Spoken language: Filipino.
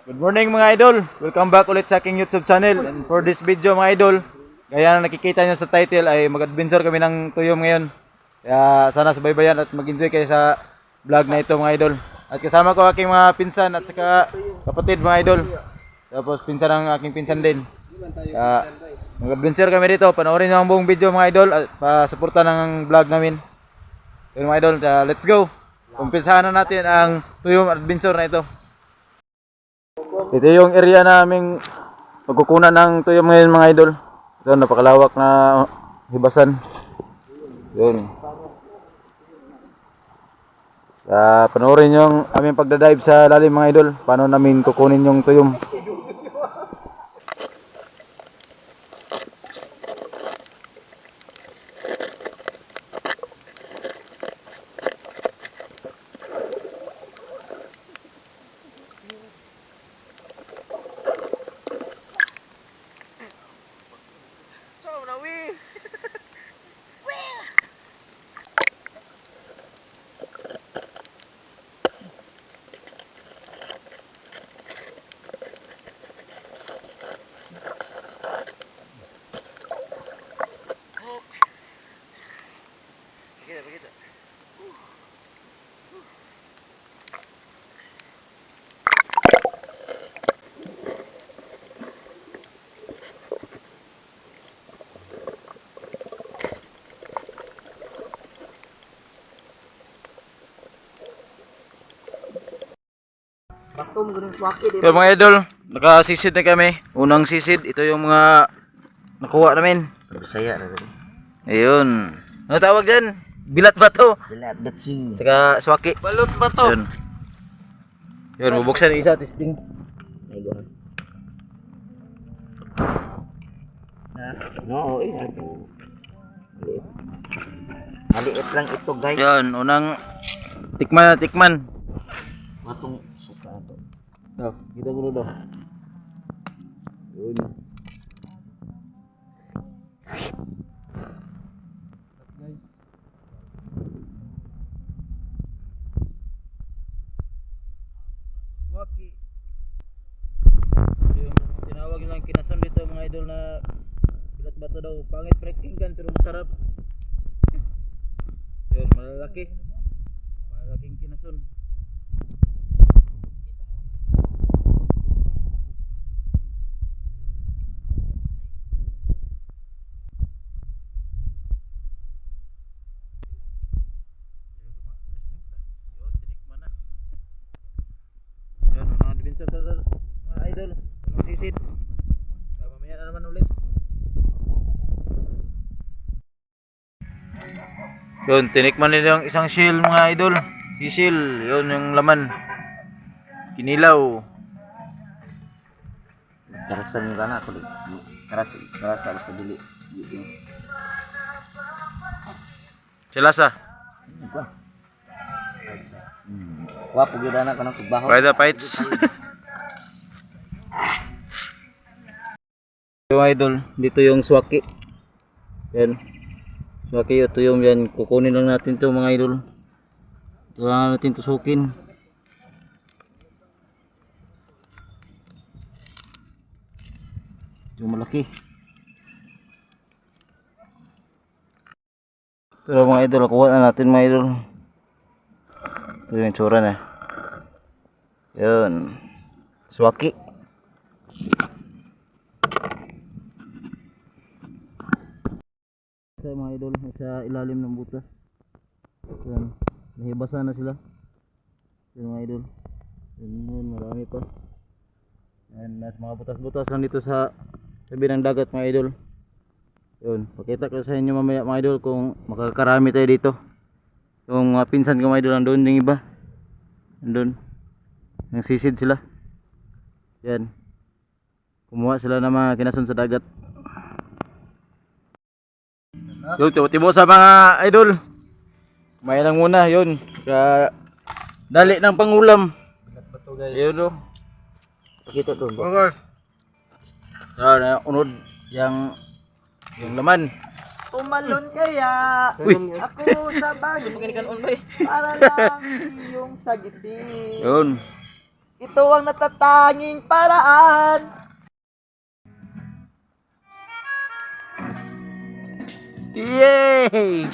Good morning mga idol. Welcome back ulit sa aking YouTube channel. And for this video mga idol, gaya na nakikita nyo sa title ay mag-adventure kami ng tuyom ngayon. Kaya sana subaybayan at mag-enjoy kayo sa vlog na ito mga idol. At kasama ko aking mga pinsan at saka kapatid mga idol. Tapos pinsan ng aking pinsan din. Kaya mag-adventure kami dito. Panoorin nyo ang buong video mga idol at pasuporta ng vlog namin. Yun mga idol, let's go. Umpisahan na natin ang tuyom adventure na ito. Ito yung area naming pagkukunan ng tuyom ngayon mga idol. Ito napakalawak na hibasan. Yun. Panoorin yung aming pagdadive sa lalim mga idol. Paano namin kukunin yung tuyom. Ito mga idol, nakasisid na kami. Unang sisid, ito yung mga nakuha namin. Bisaya na rin. Ayun. Ano tawag dyan? Bilat ba to? Bilat datsing. Saka swaki. Balot ba to? Yun. Yun, bubuksan yung isa, testing. Ayun. No, ato. Maliit lang ito guys. Yun, unang tikman na tikman. Matong suka ito. Oh, kita dulu daw. Yun. Swaki. Yung tinawag nilang kinason dito mga idol na bilat bato daw. Pangit pakinggan pero masarap. Yun, malalaki. Malalaking kinason. Mga idol, magsisid. Mamaya na naman ulit. Yun, tinikman nila yung isang shell mga idol. Sisil, yun yung laman. Kinilaw. Karasan yung kana ko. Karas tapos sa dili. Silasa. Wapo gyud ana kanang tugbaho. Try the fights. Ito mga idol, dito yung swaki. Yan. Swaki ito yung yan. Kukunin lang natin to mga idol. Ito lang natin tusukin. Ito malaki. Ito lang mga idol, kuha na natin mga idol. Ito yung tsura na. Yun. Swaki. Sa mga idol, sa ilalim ng butas. Yan. Nahibasan na sila. Yan mga idol. Yan, marami pa. Yan, mas mga butas-butas lang dito sa tabi ng dagat mga idol. Yun, pakita ko sa inyo mamaya mga idol kung makakarami tayo dito. Yung mga pinsan ko mga idol, andun yung iba. Andun. Nagsisid sila. Yan. Kumuha sila ng mga kinason sa dagat. Yun, tibo sa mga idol. May lang muna, yun. Dali ng pangulam. Bilat ba to guys? Yun o. Pakita to. Unod yung laman. Tumalon kaya Uy. ako sa bagay para lang iyong sagitin. Yun. Ito ang natatanging paraan. Yay!